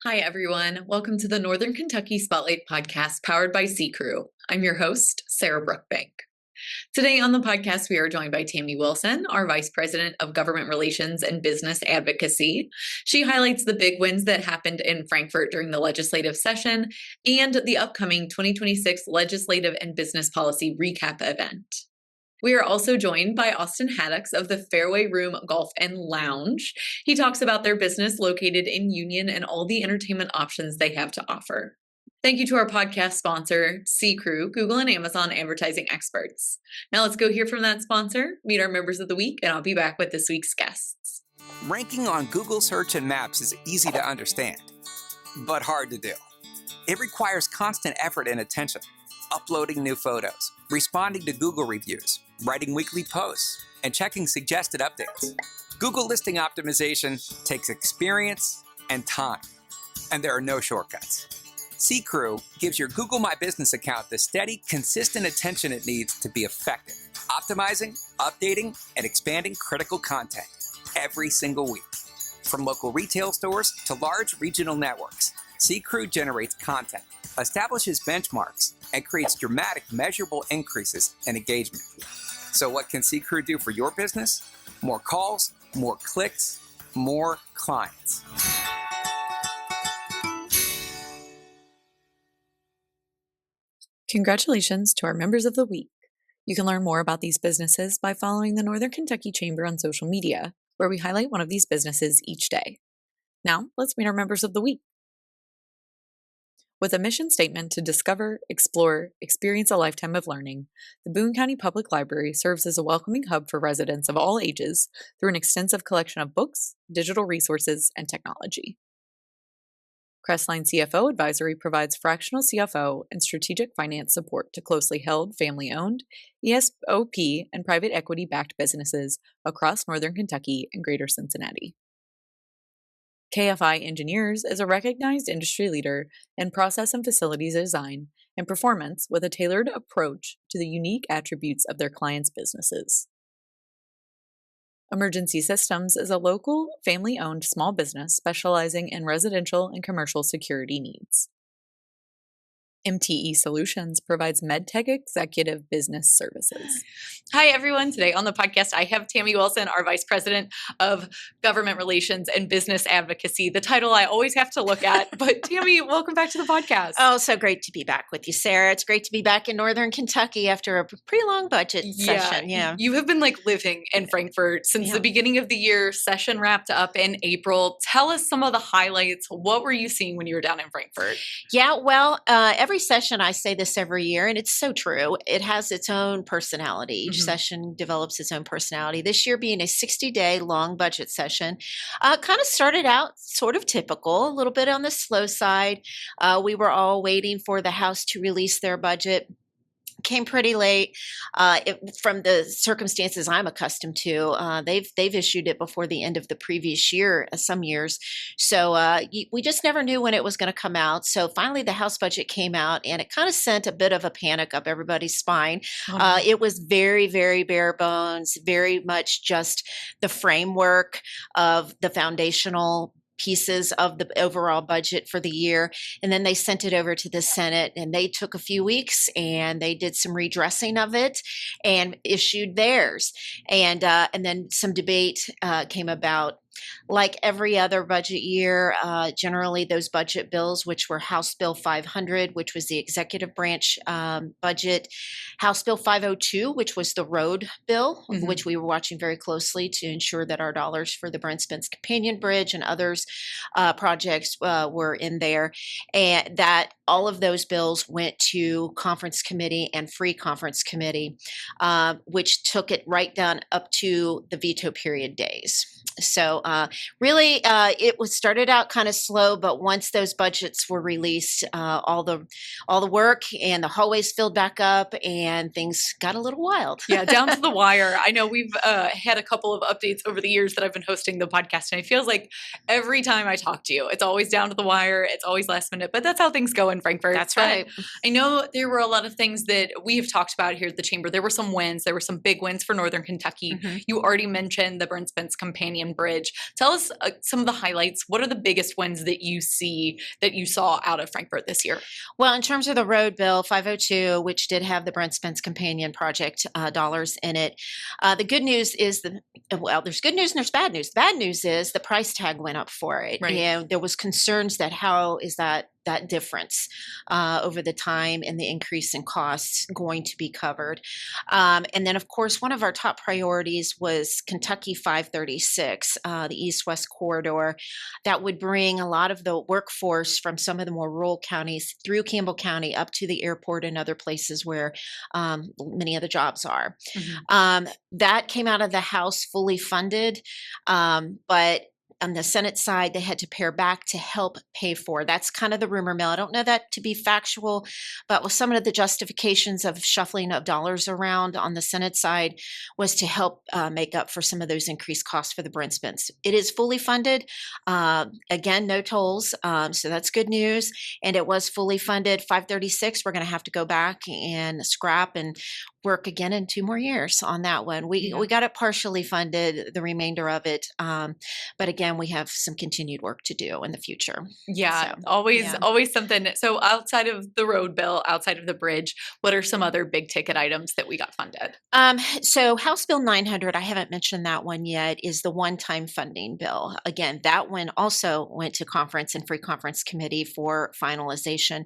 Hi, everyone. Welcome to the Northern Kentucky Spotlight podcast powered by CKREU. I'm your host, Sarah Brookbank. Today on the podcast, we are joined by Tami Wilson, our Vice President of Government Relations and Business Advocacy. She highlights the big wins that happened in Frankfort during the legislative session and the upcoming 2026 Legislative and Business Policy Recap event. We are also joined by Austin Haddox of the Fairway Room Golf and Lounge. He talks about their business located in Union and all the entertainment options they have to offer. Thank you to our podcast sponsor, CKREU, Google and Amazon advertising experts. Now let's go hear from that sponsor, meet our members of the week, and I'll be back with this week's guests. Ranking on Google Search and Maps is easy to understand, but hard to do. It requires constant effort and attention, uploading new photos, responding to Google reviews, writing weekly posts, and checking suggested updates. Google listing optimization takes experience and time, and there are no shortcuts. CKREU gives your Google My Business account the steady, consistent attention it needs to be effective, optimizing, updating, and expanding critical content every single week. From local retail stores to large regional networks, CKREU generates content, establishes benchmarks, and creates dramatic, measurable increases in engagement. So what can CKREU do for your business? More calls, more clicks, more clients. Congratulations to our members of the week. You can learn more about these businesses by following the Northern Kentucky Chamber on social media, where we highlight one of these businesses each day. Now, let's meet our members of the week. With a mission statement to discover, explore, experience a lifetime of learning, the Boone County Public Library serves as a welcoming hub for residents of all ages through an extensive collection of books, digital resources, and technology. Crestline CFO Advisory provides fractional CFO and strategic finance support to closely held, family-owned, ESOP, and private equity-backed businesses across Northern Kentucky and Greater Cincinnati. KFI Engineers is a recognized industry leader in process and facilities design and performance with a tailored approach to the unique attributes of their clients' businesses. Emergency Systems is a local, family-owned small business specializing in residential and commercial security needs. MTE Solutions provides MedTech executive business services. Hi, everyone. Today on the podcast, I have Tami Wilson, our Vice President of Government Relations and Business Advocacy, the title I always have to look at. But Tami, welcome back to the podcast. Oh, so great to be back with you, Sarah. It's great to be back in Northern Kentucky after a pretty long budget session. Yeah. You have been living in Frankfort since the beginning of the year. Session wrapped up in April. Tell us some of the highlights. What were you seeing when you were down in Frankfort? Yeah, well, every session, I say this every year, and it's so true. It has its own personality. Each session develops its own personality. This year being a 60-day long budget session, kind of started out sort of typical, a little bit on the slow side. We were all waiting for the House to release their budget. Came pretty late from the circumstances I'm accustomed to. They've issued it before the end of the previous year, some years. So we just never knew when it was going to come out. So finally the House budget came out, and it kind of sent a bit of a panic up everybody's spine. It was very, very bare bones, very much just the framework of the foundational pieces of the overall budget for the year. And then they sent it over to the Senate, and they took a few weeks and they did some redressing of it and issued theirs. And then some debate came about. Like every other budget year, generally those budget bills, which were House Bill 500, which was the executive branch budget, House Bill 502, which was the road bill, which we were watching very closely to ensure that our dollars for the Brent Spence Companion Bridge and others projects were in there, and that all of those bills went to conference committee and free conference committee, which took it right down up to the veto period days. So really, it was started out kind of slow, but once those budgets were released, all the work and the hallways filled back up, and things got a little wild. Yeah, down to the wire. I know we've had a couple of updates over the years that I've been hosting the podcast, and it feels like every time I talk to you, it's always down to the wire. It's always last minute, but that's how things go in Frankfort. That's right. I know there were a lot of things that we have talked about here at the Chamber. There were some wins. There were some big wins for Northern Kentucky. You already mentioned the Brent Spence Companion Bridge. Tell us some of the highlights. What are the biggest wins that you saw out of Frankfurt this year? Well, in terms of the road bill 502, which did have the Brent Spence Companion Project dollars in it, the good news is there's good news and there's bad news. The bad news is the price tag went up for it, right. And there was concerns that how is that difference over the time and the increase in costs going to be covered. And then, of course, one of our top priorities was Kentucky 536, the east-west corridor that would bring a lot of the workforce from some of the more rural counties through Campbell County up to the airport and other places where many of the jobs are. That came out of the House fully funded, but on the Senate side, they had to pare back to help pay for. That's kind of the rumor mill. I don't know that to be factual, but with some of the justifications of shuffling of dollars around on the Senate side was to help make up for some of those increased costs for the Brent Spence. It is fully funded. Again, no tolls, so that's good news. And it was fully funded. 536, we're going to have to go back and scrap and work again in 2 more years on that one. We got it partially funded, the remainder of it, but again, we have some continued work to do in the future. Yeah, so, always something. So outside of the road bill, outside of the bridge, what are some other big ticket items that we got funded? So House Bill 900, I haven't mentioned that one yet, is the one-time funding bill. Again, that one also went to conference and free conference committee for finalization.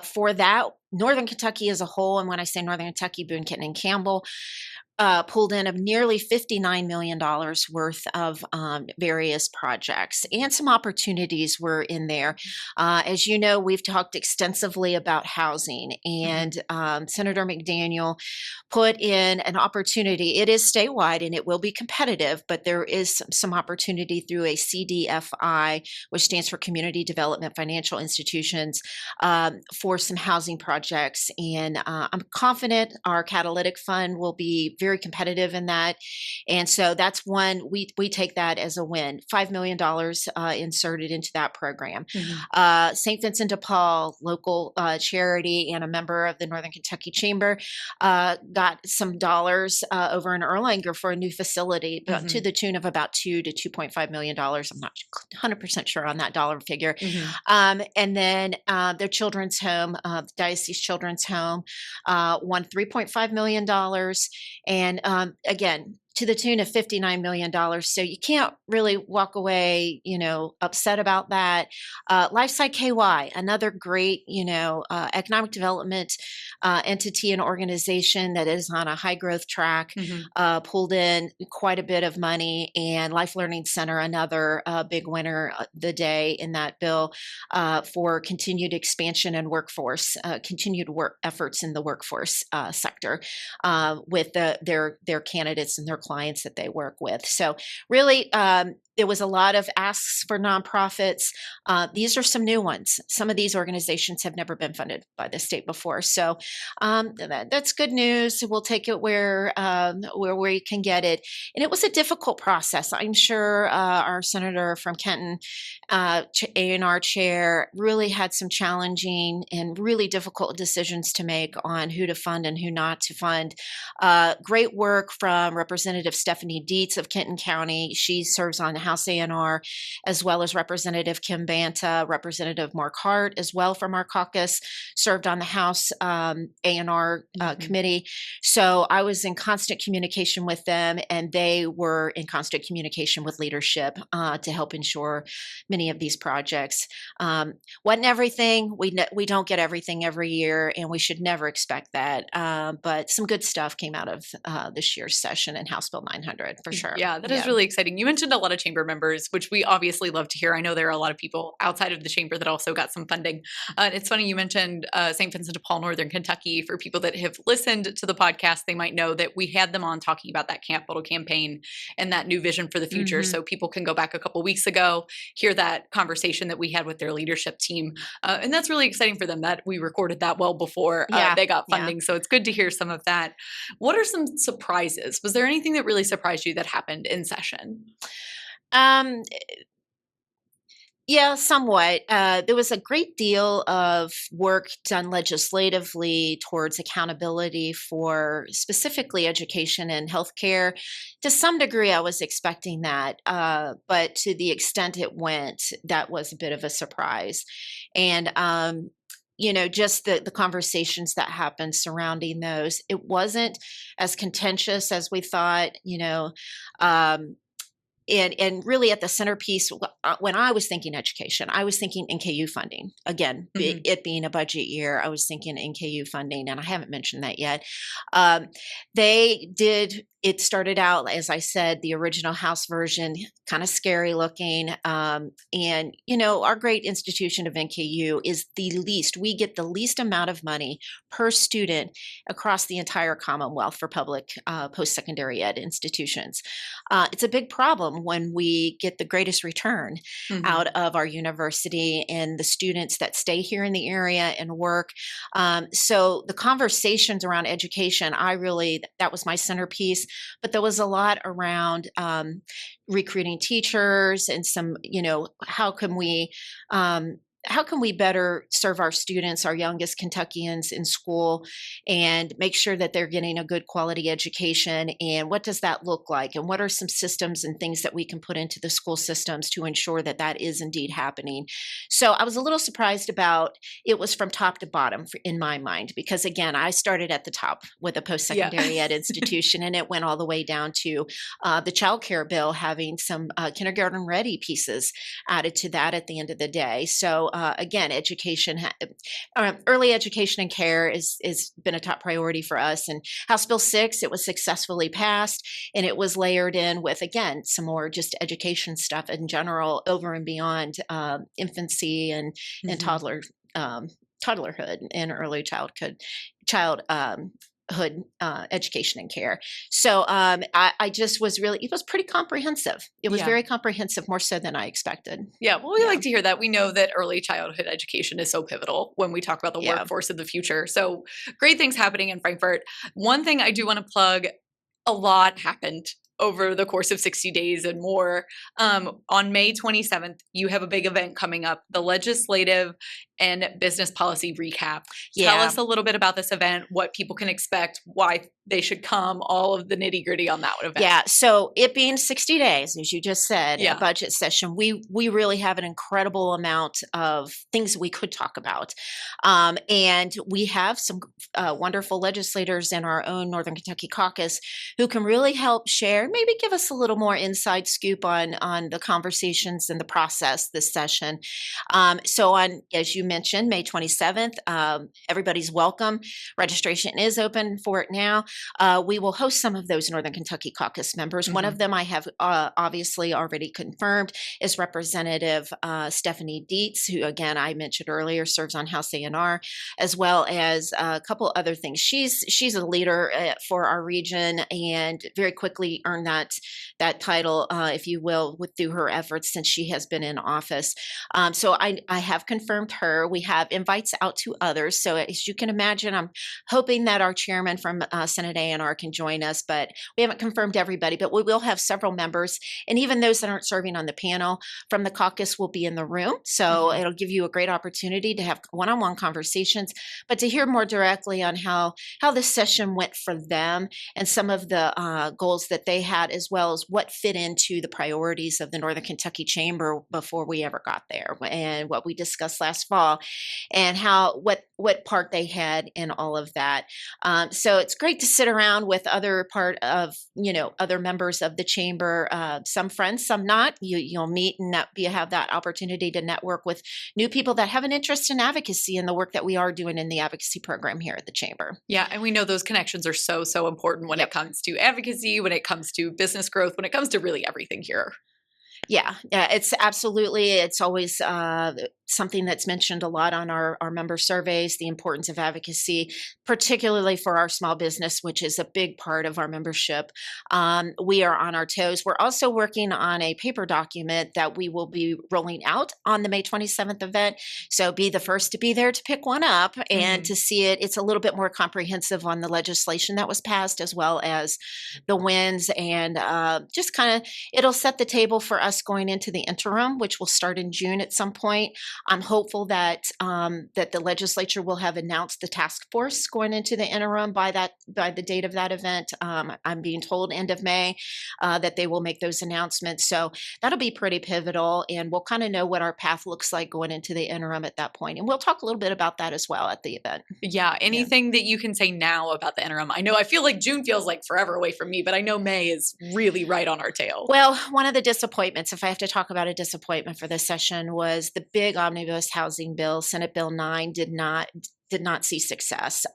For that, Northern Kentucky as a whole, and when I say Northern Kentucky, Boone, Kenton, and Campbell, pulled in of nearly $59 million worth of various projects, and some opportunities were in there. As you know, we've talked extensively about housing, and Senator McDaniel put in an opportunity. It is statewide and it will be competitive, but there is some opportunity through a CDFI, which stands for Community Development Financial Institutions, for some housing projects. And I'm confident our catalytic fund will be very competitive in that. And so that's one, we take that as a win. $5 million inserted into that program. St. Vincent de Paul, local charity and a member of the Northern Kentucky Chamber, got some dollars over in Erlanger for a new facility, to the tune of about $2 to $2.5 million. I'm not 100% sure on that dollar figure. And then their children's home, Diocese Children's Home, won $3.5 million. And again, to the tune of $59 million. So you can't really walk away, upset about that. Lifeside KY, another great, economic development entity and organization that is on a high growth track, pulled in quite a bit of money. And Life Learning Center, another big winner the day in that bill, for continued expansion and workforce, continued work efforts in the workforce sector with their candidates and their clients that they work with. So really, there was a lot of asks for nonprofits. These are some new ones. Some of these organizations have never been funded by the state before. So that's good news. We'll take it where we can get it. And it was a difficult process. I'm sure our senator from Kenton, A&R chair, really had some challenging and really difficult decisions to make on who to fund and who not to fund. Great work from Representative Stephanie Dietz of Kenton County. She serves on the House A&R, as well as Representative Kim Banta, Representative Mark Hart, as well from our caucus, served on the House A&R committee. So I was in constant communication with them, and they were in constant communication with leadership to help ensure many of these projects. Wasn't everything. We don't get everything every year, and we should never expect that. But some good stuff came out of this year's session in House Bill 900 for sure. Yeah, that is really exciting. You mentioned a lot of chamber members, which we obviously love to hear. I know there are a lot of people outside of the chamber that also got some funding. It's funny you mentioned St. Vincent de Paul, Northern Kentucky. For people that have listened to the podcast, they might know that we had them on talking about that capital campaign and that new vision for the future. So people can go back a couple weeks ago, hear that conversation that we had with their leadership team. And that's really exciting for them that we recorded that well before they got funding. So it's good to hear some of that. What are some surprises? Was there anything that really surprised you that happened in session? Yeah, somewhat. There was a great deal of work done legislatively towards accountability for specifically education and healthcare. To some degree, I was expecting that, but to the extent it went, that was a bit of a surprise. And just the conversations that happened surrounding those, it wasn't as contentious as we thought. Um, and really at the centerpiece, when I was thinking education, I was thinking NKU funding. Again, Mhm. it being a budget year, I was thinking NKU funding, and I haven't mentioned that yet. Um, they did. It started out, as I said, the original House version, kind of scary looking. And our great institution of NKU is the least. We get the least amount of money per student across the entire Commonwealth for public post-secondary ed institutions. It's a big problem when we get the greatest return Mhm. out of our university and the students that stay here in the area and work. So the conversations around education, that was my centerpiece, but there was a lot around recruiting teachers and some, how can we better serve our students, our youngest Kentuckians in school, and make sure that they're getting a good quality education? And what does that look like? And what are some systems and things that we can put into the school systems to ensure that that is indeed happening? So I was a little surprised about it was from top to bottom in my mind, because again, I started at the top with a Yeah. post-secondary ed institution, and it went all the way down to the child care bill having some kindergarten ready pieces added to that at the end of the day. So again, early education and care is been a top priority for us. And House Bill 6, it was successfully passed, and it was layered in with, again, some more just education stuff in general, over and beyond infancy and Mhm. toddlerhood and early child hood education and care. So I just was really, it was pretty comprehensive. It was Yeah. very comprehensive, more so than I expected. Yeah, well, we Yeah. like to hear that. We know that early childhood education is so pivotal when we talk about the Yeah. workforce of the future. So great things happening in Frankfurt. One thing I do want to plug, a lot happened over the course of 60 days and more. On May 27th, you have a big event coming up, the Legislative and Business Policy Recap. Tell Yeah. us a little bit about this event, what people can expect, why they should come, all of the nitty gritty on that event. Yeah. So it being 60 days, as you just said, Yeah. a budget session, we really have an incredible amount of things we could talk about. And we have some wonderful legislators in our own Northern Kentucky caucus who can really help share, maybe give us a little more inside scoop on the conversations and the process this session. So on, as you mentioned, May 27th, everybody's welcome. Registration is open for it now. We will host some of those Northern Kentucky caucus members. One of them I have obviously already confirmed is Representative Stephanie Dietz, who, again, I mentioned earlier, serves on House A&R, as well as a couple other things. She's a leader for our region and very quickly earned that title, if you will, through her efforts since she has been in office. So I have confirmed her. We have invites out to others. So as you can imagine, I'm hoping that our chairman from Senate A&R can join us, but we haven't confirmed everybody, but we will have several members, and even those that aren't serving on the panel from the caucus will be in the room. So it'll give you a great opportunity to have one-on-one conversations, but to hear more directly on how this session went for them and some of the goals that they had, as well as what fit into the priorities of the Northern Kentucky Chamber before we ever got there, and what we discussed last fall, and what part they had in all of that. So it's great to sit around with other members of the chamber, some friends, some not. You'll meet and have that opportunity to network with new people that have an interest in advocacy and the work that we are doing in the advocacy program here at the chamber. Yeah, and we know those connections are so, so important when it comes to advocacy, when it comes to business growth, when it comes to really everything here. Yeah, it's always something that's mentioned a lot on our member surveys, the importance of advocacy, particularly for our small business, which is a big part of our membership. We are on our toes. We're also working on a paper document that we will be rolling out on the May 27th event. So be the first to be there to pick one up and to see it. It's a little bit more comprehensive on the legislation that was passed, as well as the wins, and just kind of, it'll set the table for us us going into the interim, which will start in June at some point. I'm hopeful that that the legislature will have announced the task force going into the interim by the date of that event. I'm being told end of May that they will make those announcements. So that'll be pretty pivotal, and we'll kind of know what our path looks like going into the interim at that point. And we'll talk a little bit about that as well at the event. Yeah. Anything that you can say now about the interim? I feel like June feels like forever away from me, but I know May is really right on our tail. Well, one of the disappointments, if I have to talk about a disappointment for this session, was the big omnibus housing bill, Senate Bill 9, did not see success.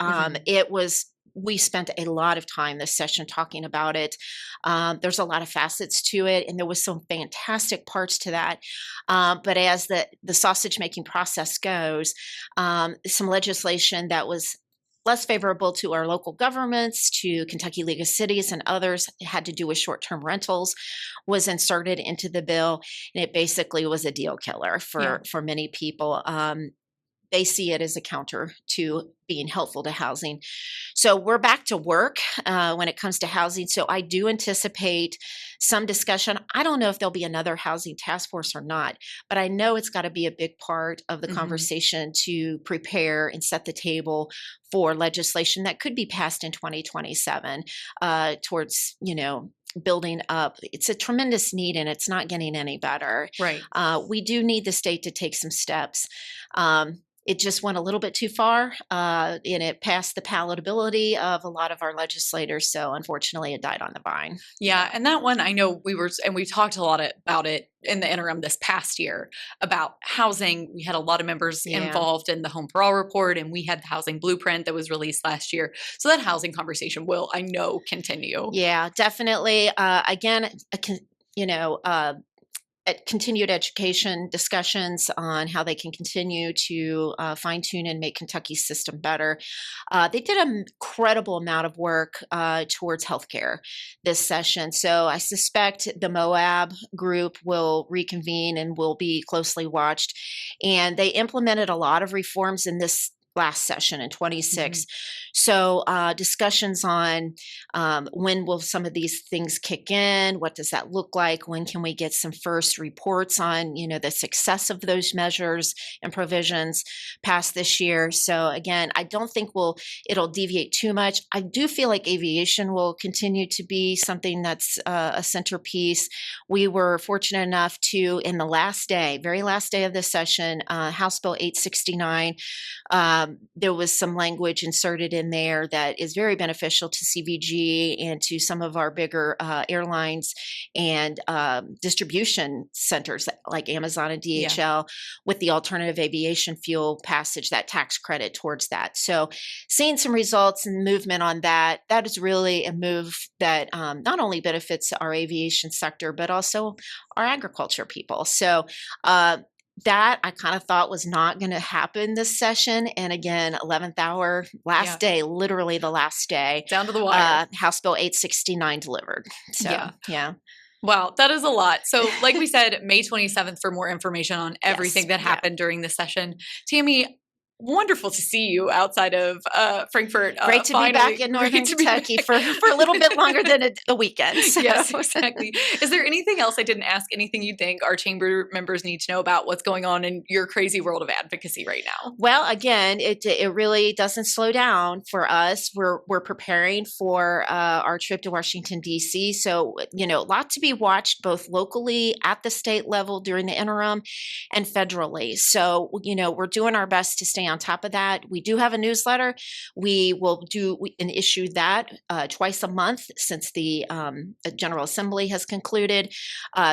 We spent a lot of time this session talking about it. There's a lot of facets to it, and there was some fantastic parts to that. But as the sausage making process goes, some legislation that was less favorable to our local governments, to Kentucky League of Cities and others, had to do with short-term rentals, was inserted into the bill, and it basically was a deal killer for many people. They see it as a counter to being helpful to housing. So we're back to work when it comes to housing. So I do anticipate some discussion. I don't know if there'll be another housing task force or not, but I know it's got to be a big part of the conversation to prepare and set the table for legislation that could be passed in 2027 towards, building up. It's a tremendous need, and it's not getting any better. Right. We do need the state to take some steps. It just went a little bit too far, and it passed the palatability of a lot of our legislators. So unfortunately, it died on the vine. Yeah. And that one, I know we talked a lot about it in the interim this past year about housing. We had a lot of members involved in the Home for All report, and we had the housing blueprint that was released last year. So that housing conversation will, I know, continue. Yeah, definitely. Continued education discussions on how they can continue to fine-tune and make Kentucky's system better. They did an incredible amount of work towards healthcare this session. So I suspect the Moab group will reconvene and will be closely watched. And they implemented a lot of reforms in this last session in 26. So discussions on when will some of these things kick in? What does that look like? When can we get some first reports on, the success of those measures and provisions passed this year? So again, I don't think it'll deviate too much. I do feel like aviation will continue to be something that's a centerpiece. We were fortunate enough to, in the very last day of this session, House Bill 869, there was some language inserted in there that is very beneficial to CVG and to some of our bigger airlines and distribution centers like Amazon and DHL with the alternative aviation fuel passage, that tax credit towards that. So seeing some results and movement on that is really a move that not only benefits our aviation sector, but also our agriculture people. So that I kind of thought was not going to happen this session. And again, 11th hour, last day, literally the last day. Down to the wire. House Bill 869 delivered. So, yeah. Wow, that is a lot. So like we said, May 27th for more information on everything that happened during the session. Tami, wonderful to see you outside of Frankfurt. Great to be back in Northern Kentucky for a little bit longer than a weekend. So. Yes, exactly. Is there anything else I didn't ask? Anything you think our chamber members need to know about what's going on in your crazy world of advocacy right now? Well, again, it really doesn't slow down for us. We're preparing for our trip to Washington, D.C. So, a lot to be watched both locally at the state level during the interim and federally. So, we're doing our best to stay on top of that. We do have a newsletter. We will issue that twice a month since the General Assembly has concluded.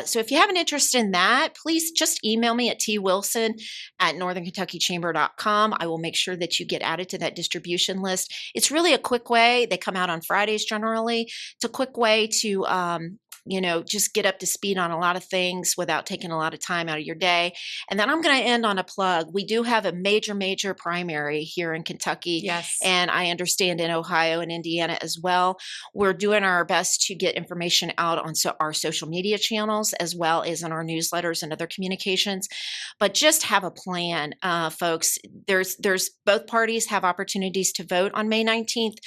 So if you have an interest in that, please just email me at twilson@northernkentuckychamber.com. I will make sure that you get added to that distribution list. It's really a quick way. They come out on Fridays generally. It's a quick way to just get up to speed on a lot of things without taking a lot of time out of your day. And then I'm going to end on a plug. We do have a major primary here in Kentucky. Yes. And I understand in Ohio and Indiana as well. We're doing our best to get information out on our social media channels as well as in our newsletters and other communications. But just have a plan, folks. There's both parties have opportunities to vote on May 19th.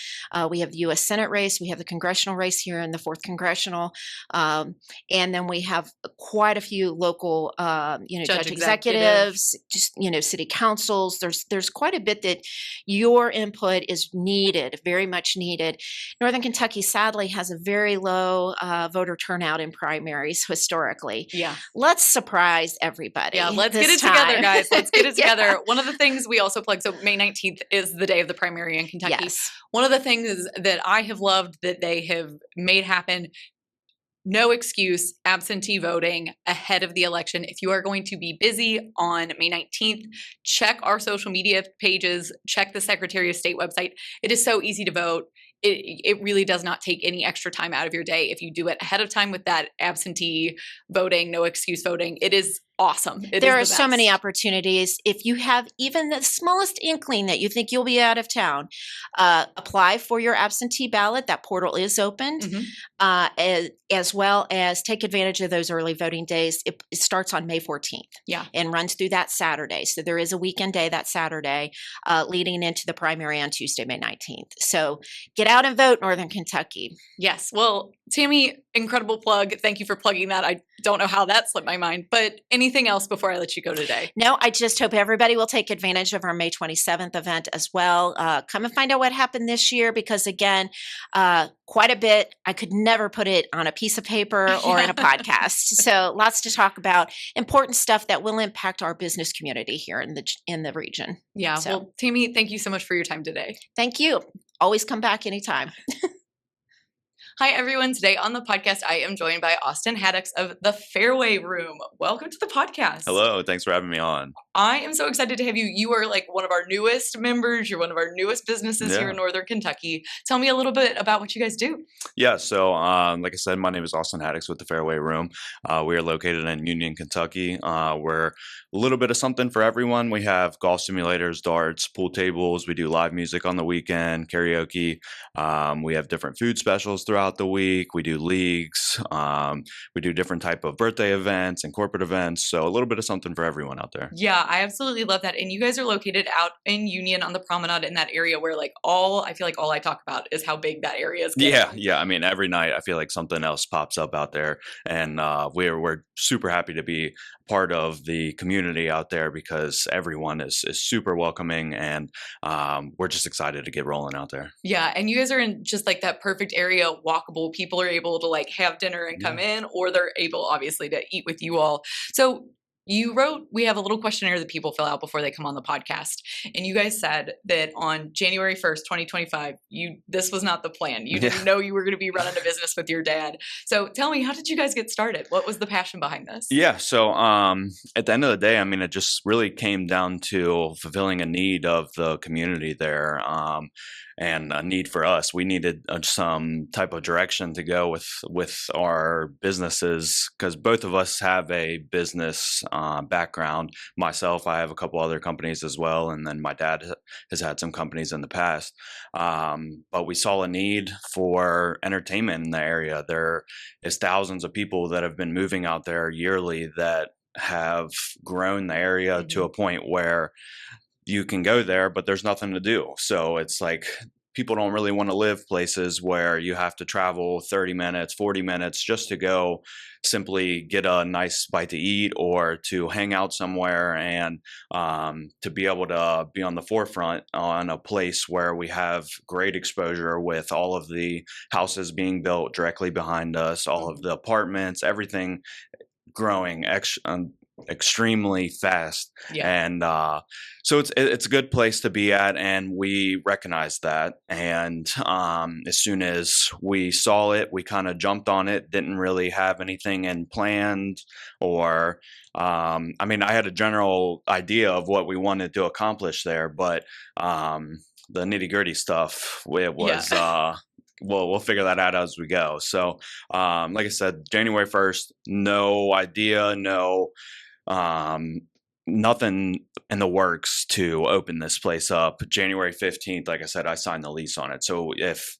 We have the U.S. Senate race. We have the congressional race here in the 4th Congressional. And then we have quite a few local, Judge judge executive. executives, just, city councils. There's quite a bit that your input is needed, very much needed. Northern Kentucky, sadly, has a very low voter turnout in primaries historically. Yeah. Let's surprise everybody. Yeah, let's this get it together, time. guys. Let's get it Yeah. together. One of the things we also plug, so May 19th is the day of the primary in Kentucky. Yes. One of the things that I have loved that they have made happen, no excuse, absentee voting ahead of the election. If you are going to be busy on May 19th, check our social media pages, check the Secretary of State website. It is so easy to vote. It really does not take any extra time out of your day. If you do it ahead of time with that absentee voting, no excuse voting, it is awesome. There are so many opportunities. If you have even the smallest inkling that you think you'll be out of town, apply for your absentee ballot. That portal is opened, as well as take advantage of those early voting days. It starts on May 14th, and runs through that Saturday. So there is a weekend day that Saturday, leading into the primary on Tuesday, May 19th. So get out and vote, Northern Kentucky. Yes. Well, Tami, incredible plug. Thank you for plugging that. I don't know how that slipped my mind, but anything else before I let you go today? No, I just hope everybody will take advantage of our May 27th event as well. Come and find out what happened this year, because again, quite a bit. I could never put it on a piece of paper or in a podcast. So lots to talk about, important stuff that will impact our business community here in the region. Yeah. So, well, Tami, thank you so much for your time today. Thank you. Always come back anytime. Hi, everyone. Today on the podcast, I am joined by Austin Haddox of the Fairway Room. Welcome to the podcast. Hello. Thanks for having me on. I am so excited to have you. You are like one of our newest members. You're one of our newest businesses here in Northern Kentucky. Tell me a little bit about what you guys do. Yeah. So, like I said, my name is Austin Haddox with the Fairway Room. We are located in Union, Kentucky. We're a little bit of something for everyone. We have golf simulators, darts, pool tables. We do live music on the weekend, karaoke. We have different food specials throughout the week. We do leagues. We do different type of birthday events and corporate events. So a little bit of something for everyone out there. Yeah, I absolutely love that. And you guys are located out in Union on the promenade in that area where I feel like all I talk about is how big that area is. Yeah. I mean, every night I feel like something else pops up out there, and we're super happy to be part of the community out there because everyone is super welcoming, and we're just excited to get rolling out there. Yeah, and you guys are in just like that perfect area, walkable. People are able to like have dinner and come in, or they're able obviously to eat with you all. So you wrote, we have a little questionnaire that people fill out before they come on the podcast. And you guys said that on January 1st, 2025, this was not the plan. You didn't know you were going to be running a business with your dad. So tell me, how did you guys get started? What was the passion behind this? Yeah. So at the end of the day, I mean, it just really came down to fulfilling a need of the community there. And a need for us. We needed some type of direction to go with our businesses, because both of us have a business background. Myself, I have a couple other companies as well, and then my dad has had some companies in the past. But we saw a need for entertainment in the area. There is thousands of people that have been moving out there yearly that have grown the area to a point where you can go there, but there's nothing to do. So it's like people don't really want to live places where you have to travel 30 minutes, 40 minutes just to go simply get a nice bite to eat or to hang out somewhere, and to be able to be on the forefront on a place where we have great exposure with all of the houses being built directly behind us, all of the apartments, everything growing extremely fast. And so it's a good place to be at, and we recognize that. And as soon as we saw it, we kind of jumped on it. Didn't really have anything in planned, or I mean, I had a general idea of what we wanted to accomplish there, but the nitty-gritty stuff, it was we'll figure that out as we go. So like I said, January 1st, no idea, nothing in the works to open this place up. January 15th, like I said, I signed the lease on it. So if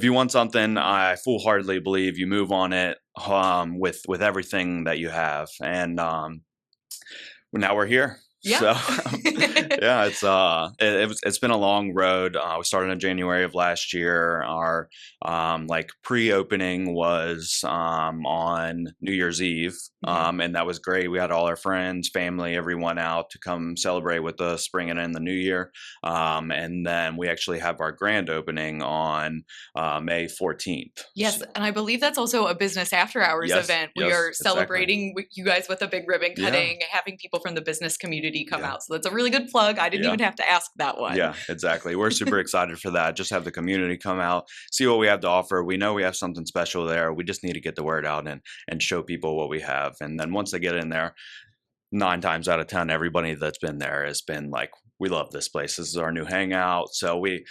you want something, I full-heartedly believe you move on it with everything that you have. And now we're here. Yeah. So yeah, it's been a long road. We started in January of last year. Our like pre-opening was on New Year's Eve, and that was great. We had all our friends, family, everyone out to come celebrate with us, bringing in the new year. And then we actually have our grand opening on May 14th. Yes, and I believe that's also a business after hours event. We are Exactly. celebrating with you guys with a big ribbon cutting, having people from the business community come out. So that's a really good plug. I didn't even have to ask that one. Yeah, exactly. We're super excited for that. Just have the community come out, see what we have to offer. We know we have something special there. We just need to get the word out and show people what we have. And then once they get in there, 9 times out of 10, everybody that's been there has been like, we love this place. This is our new hangout. So we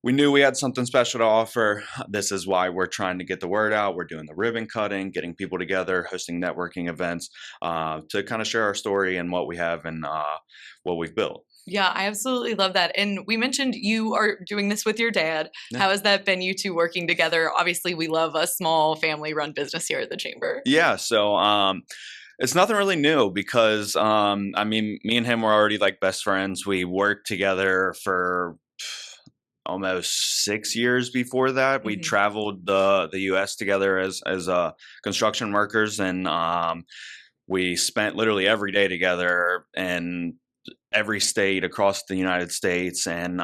knew we had something special to offer. This is why we're trying to get the word out. We're doing the ribbon cutting, getting people together, hosting networking events to kind of share our story and what we have and what we've built. Yeah, I absolutely love that. And we mentioned you are doing this with your dad. Yeah. How has that been, you two working together? Obviously, we love a small family-run business here at the Chamber. Yeah, so it's nothing really new because, I mean, me and him were already like best friends. We worked together for almost 6 years before that. We traveled the U.S. together as construction workers, and we spent literally every day together in every state across the United States. And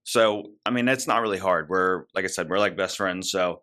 so, I mean, it's not really hard. We're, like I said, we're like best friends. So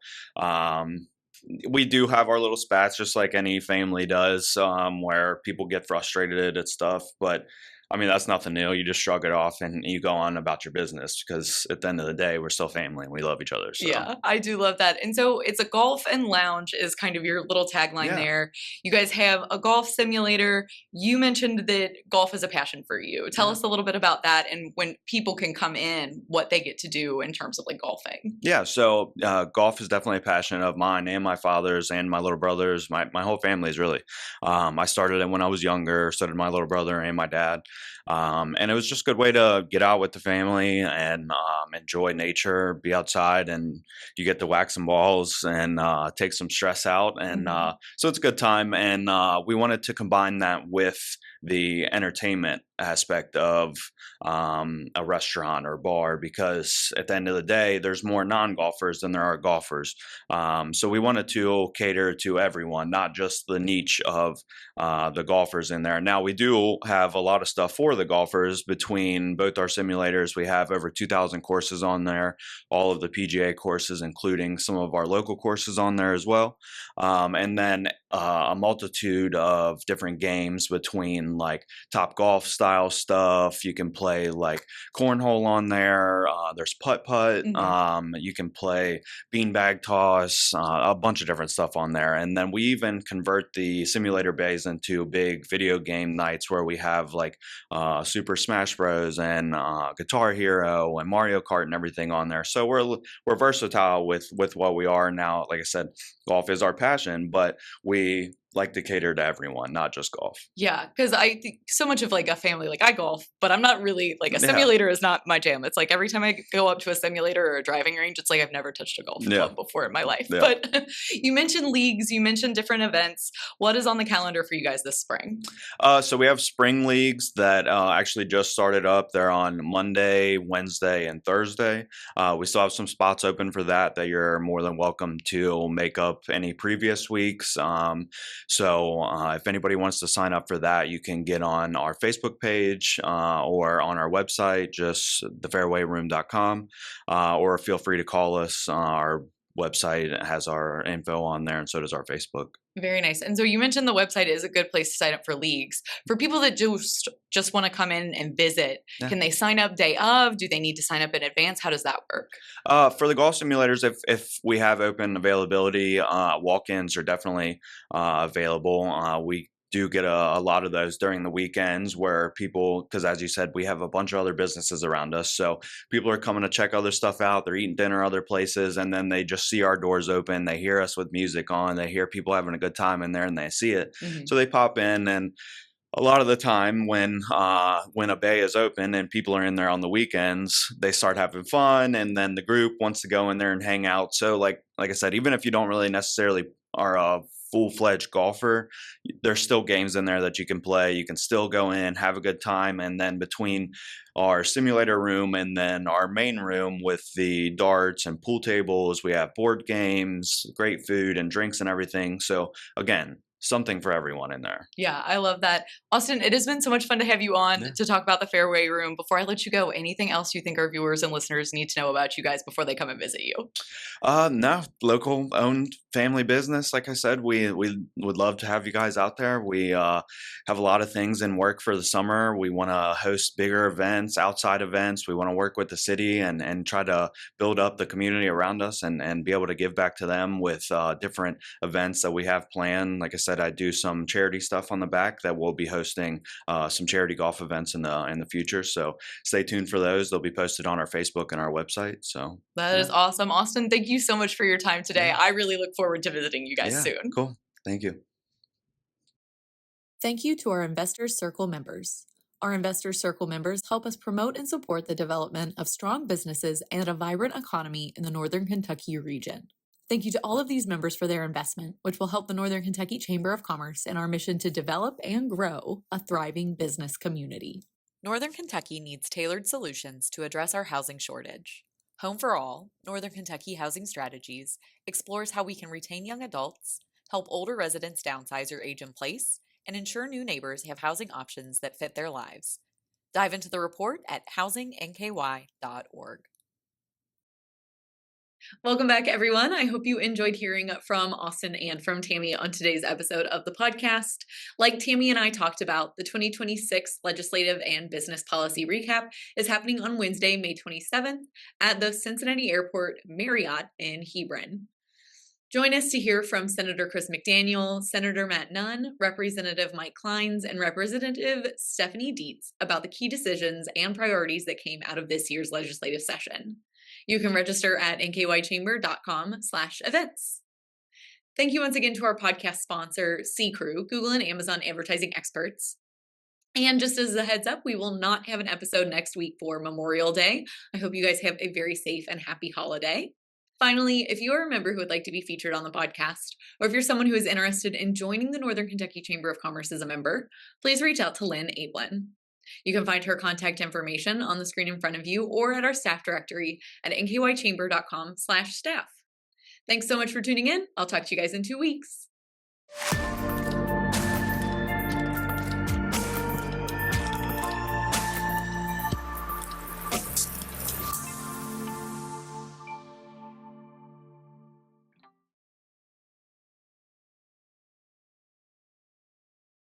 we do have our little spats, just like any family does, where people get frustrated at stuff. But I mean, that's nothing new. You just shrug it off and you go on about your business, because at the end of the day, we're still family and we love each other. So. Yeah, I do love that. And so it's a golf and lounge is kind of your little tagline there. You guys have a golf simulator. You mentioned that golf is a passion for you. Tell us a little bit about that, and when people can come in, what they get to do in terms of like golfing. Yeah, so golf is definitely a passion of mine and my father's and my little brother's, my whole family's really. I started it when I was younger, so did my little brother and my dad. And it was just a good way to get out with the family and enjoy nature, be outside, and you get to whack some balls and take some stress out. And so it's a good time. And we wanted to combine that with the entertainment aspect of a restaurant or bar, because at the end of the day, there's more non-golfers than there are golfers. So we wanted to cater to everyone, not just the niche of the golfers in there. Now, we do have a lot of stuff for the golfers. Between both our simulators, we have over 2,000 courses on there, all of the PGA courses, including some of our local courses on there as well. And then a multitude of different games between like Top Golf style stuff. You can play like cornhole on there. There's putt-putt. You can play beanbag toss, a bunch of different stuff on there. And then we even convert the simulator bays into big video game nights where we have like Super Smash Bros. And Guitar Hero and Mario Kart and everything on there. So we're versatile with what we are now. Like I said, golf is our passion, but we like to cater to everyone, not just golf. Yeah, because I think so much of like a family, like I golf, but I'm not really like a simulator is not my jam. It's like every time I go up to a simulator or a driving range, it's like I've never touched a golf club before in my life. But you mentioned leagues, you mentioned different events. What is on the calendar for you guys this spring? So we have spring leagues that actually just started up. They're on Monday, Wednesday, and Thursday. We still have some spots open for that you're more than welcome to make up any previous weeks. So if anybody wants to sign up for that, you can get on our Facebook page or on our website, just thefairwayroom.com, or feel free to call us. Our website has our info on there, and so does our Facebook. Very nice. And so you mentioned the website is a good place to sign up for leagues. For people that just want to come in and visit, can they sign up day of? Do they need to sign up in advance? How does that work? For the golf simulators, if we have open availability, walk-ins are definitely available. We do get a lot of those during the weekends where people, because as you said, we have a bunch of other businesses around us. So people are coming to check other stuff out. They're eating dinner other places, and then they just see our doors open. They hear us with music on. They hear people having a good time in there, and they see it. So they pop in. And a lot of the time when a bay is open and people are in there on the weekends, they start having fun, and then the group wants to go in there and hang out. So like I said, even if you don't really necessarily are a full-fledged golfer, there's still games in there that you can play. You can still go in, have a good time, and then between our simulator room and then our main room with the darts and pool tables, we have board games, great food and drinks and everything. So again, something for everyone in there. Yeah, I love that. Austin, it has been so much fun to have you on Yeah. to talk about the Fairway Room. Before I let you go, anything else you think our viewers and listeners need to know about you guys before they come and visit you? No, local owned family business. Like I said, we would love to have you guys out there. We have a lot of things in work for the summer. We want to host bigger events, outside events. We want to work with the city and try to build up the community around us and be able to give back to them with different events that we have planned. Like I said, I do some charity stuff on the back that we'll be hosting some charity golf events in the future. So stay tuned for those. They'll be posted on our Facebook and our website. So That is awesome. Austin, thank you so much for your time today. Yeah. I really look forward to visiting you guys yeah, soon. cool. Thank you. Thank you to our Investors Circle members. Our Investors Circle members help us promote and support the development of strong businesses and a vibrant economy in the Northern Kentucky region. Thank you to all of these members for their investment, which will help the Northern Kentucky Chamber of Commerce in our mission to develop and grow a thriving business community. Northern Kentucky needs tailored solutions to address our housing shortage. Home for All, Northern Kentucky Housing Strategies, explores how we can retain young adults, help older residents downsize or age in place, and ensure new neighbors have housing options that fit their lives. Dive into the report at housingNKY.org. Welcome back, everyone. I hope you enjoyed hearing from Austin and from Tami on today's episode of the podcast. Like Tami and I talked about, the 2026 Legislative and Business Policy Recap is happening on Wednesday, May 27th at the Cincinnati Airport Marriott in Hebron. Join us to hear from Senator Chris McDaniel, Senator Matt Nunn, Representative Mike Kleins, and Representative Stephanie Dietz about the key decisions and priorities that came out of this year's legislative session. You can register at nkychamber.com/events. Thank you once again to our podcast sponsor, CKREU, Google and Amazon advertising experts. And just as a heads up, we will not have an episode next week for Memorial Day. I hope you guys have a very safe and happy holiday. Finally, if you are a member who would like to be featured on the podcast, or if you're someone who is interested in joining the Northern Kentucky Chamber of Commerce as a member, please reach out to Lynn Ablin. You can find her contact information on the screen in front of you or at our staff directory at nkychamber.com/staff. Thanks so much for tuning in. I'll talk to you guys in 2 weeks.